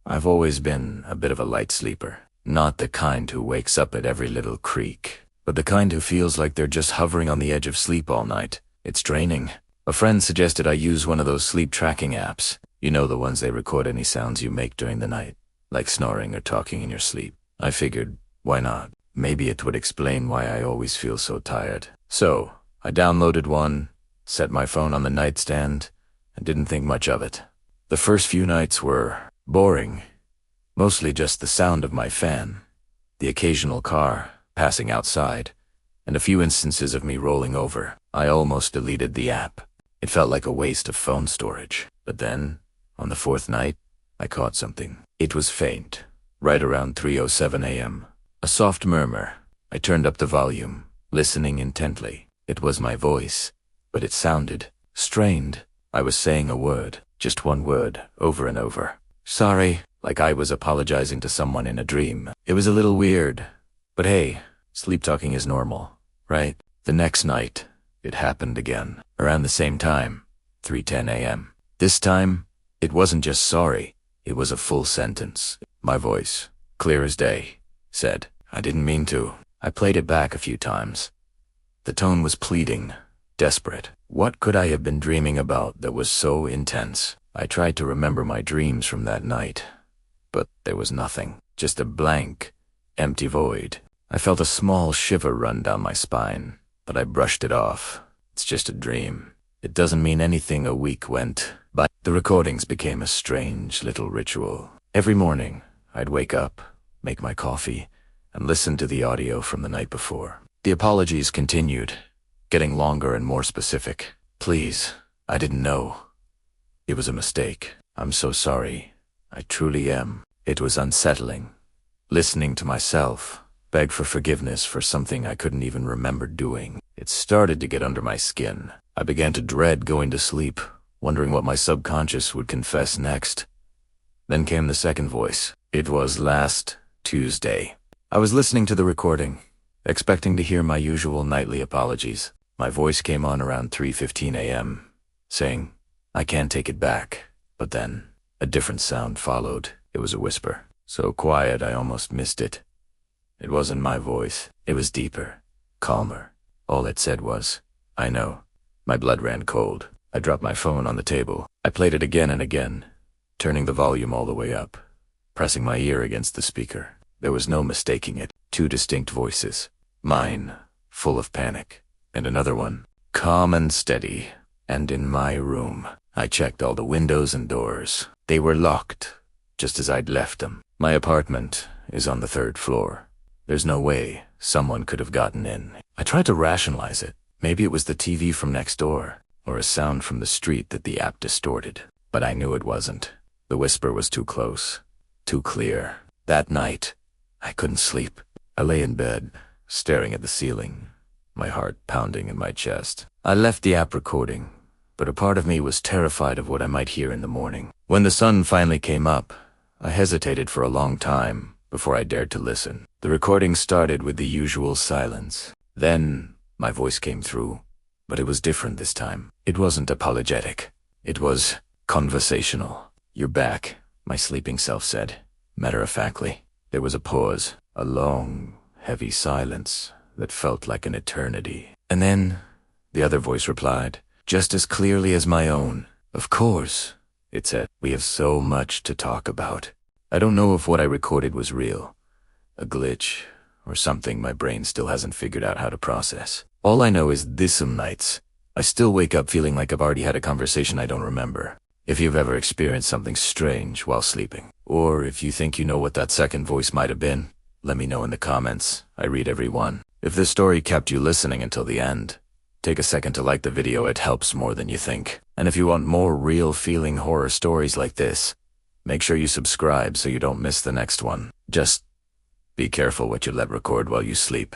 I've always been a bit of a light sleeper. Not the kind who wakes up at every little creak, but the kind who feels like they're just hovering on the edge of sleep all night. It's draining. A friend suggested I use one of those sleep tracking apps. You know, the ones they record any sounds you make during the night, like snoring or talking in your sleep. I figured, why not? Maybe it would explain why I always feel so tired. So, I downloaded one, set my phone on the nightstand, and didn't think much of it. The first few nights were boring. Mostly just the sound of my fan, the occasional car passing outside, and a few instances of me rolling over. I almost deleted the app. It felt like a waste of phone storage. But then, on the fourth night, I caught something. It was faint, right around 3:07 a.m. A soft murmur. I turned up the volume, listening intently. It was my voice, but it sounded strained. I was saying a word, just one word, over and over. Sorry, like I was apologizing to someone in a dream. It was a little weird, but hey, sleep talking is normal, right? The next night, it happened again, around the same time, 3:10 a.m. This time, it wasn't just sorry, it was a full sentence. My voice, clear as day, said, I didn't mean to. I played it back a few times. The tone was pleading, desperate. What could I have been dreaming about that was so intense? I tried to remember my dreams from that night, but there was nothing, just a blank, empty void. I felt a small shiver run down my spine, but I brushed it off. It's just a dream. It doesn't mean anything. A week went by. The recordings became a strange little ritual. Every morning, I'd wake up, make my coffee, and listen to the audio from the night before. The apologies continued, getting longer and more specific. Please, I didn't know. It was a mistake. I'm so sorry. I truly am. It was unsettling. Listening to myself beg for forgiveness for something I couldn't even remember doing. It started to get under my skin. I began to dread going to sleep, wondering what my subconscious would confess next. Then came the second voice. It was last Tuesday. I was listening to the recording, expecting to hear my usual nightly apologies. My voice came on around 3:15 a.m., saying, I can't take it back. But then, a different sound followed. It was a whisper, so quiet I almost missed it. It wasn't my voice. It was deeper, calmer. All it said was, I know. My blood ran cold. I dropped my phone on the table. I played it again and again, turning the volume all the way up, pressing my ear against the speaker. There was no mistaking it. Two distinct voices. Mine, full of panic, and another one, calm and steady, and in my room. I checked all the windows and doors. They were locked, just as I'd left them. My apartment is on the 3rd floor. There's no way someone could have gotten in. I tried to rationalize it. Maybe it was the TV from next door, or a sound from the street that the app distorted. But I knew it wasn't. The whisper was too close, too clear. That night, I couldn't sleep. I lay in bed, staring at the ceiling, my heart pounding in my chest. I left the app recording, but a part of me was terrified of what I might hear in the morning. When the sun finally came up, I hesitated for a long time before I dared to listen. The recording started with the usual silence. Then, my voice came through, but it was different this time. It wasn't apologetic. It was conversational. You're back, my sleeping self said, matter-of-factly. There was a pause, a long, heavy silence that felt like an eternity. And then, the other voice replied, just as clearly as my own. Of course, it said, we have so much to talk about. I don't know if what I recorded was real, a glitch, or something my brain still hasn't figured out how to process. All I know is this some nights, I still wake up feeling like I've already had a conversation I don't remember. If you've ever experienced something strange while sleeping, or if you think you know what that second voice might have been, let me know in the comments. I read every one. If this story kept you listening until the end, take a second to like the video. It helps more than you think. And if you want more real feeling horror stories like this, make sure you subscribe so you don't miss the next one. Just be careful what you let record while you sleep.